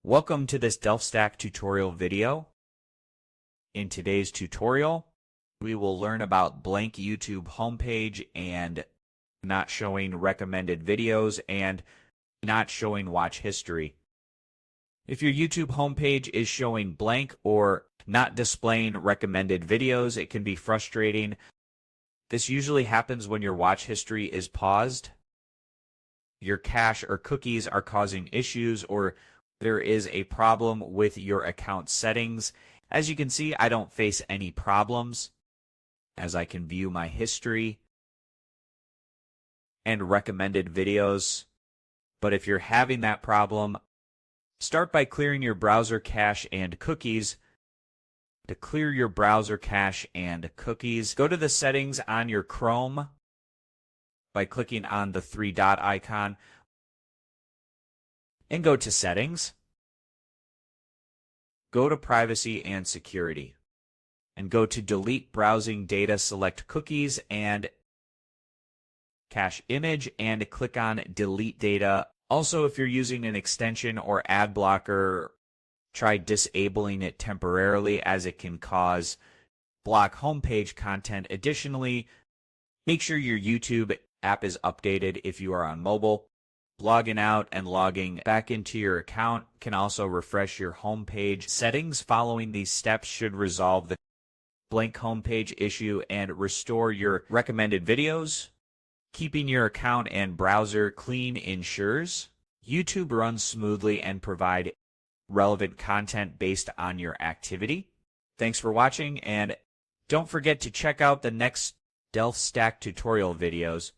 Welcome to this DelftStack tutorial video. In today's tutorial, we will learn about blank YouTube homepage and not showing recommended videos and not showing watch history. If your YouTube homepage is showing blank or not displaying recommended videos, it can be frustrating. This usually happens when your watch history is paused, your cache or cookies are causing issues, or there is a problem with your account settings. As you can see, I don't face any problems as I can view my history and recommended videos. But if you're having that problem, start by clearing your browser cache and cookies. To clear your browser cache and cookies, go to the settings on your Chrome by clicking on the three-dot icon and go to Settings. Go to Privacy and Security and go to Delete Browsing Data, select Cookies and Cache Image and click on Delete Data. Also, if you're using an extension or ad blocker, try disabling it temporarily as it can cause block homepage content. Additionally, make sure your YouTube app is updated if you are on mobile. Logging out and logging back into your account can also refresh your homepage settings. Following these steps should resolve the blank homepage issue and restore your recommended videos. Keeping your account and browser clean ensures YouTube runs smoothly and provide relevant content based on your activity. Thanks for watching, and don't forget to check out the next DelftStack tutorial videos.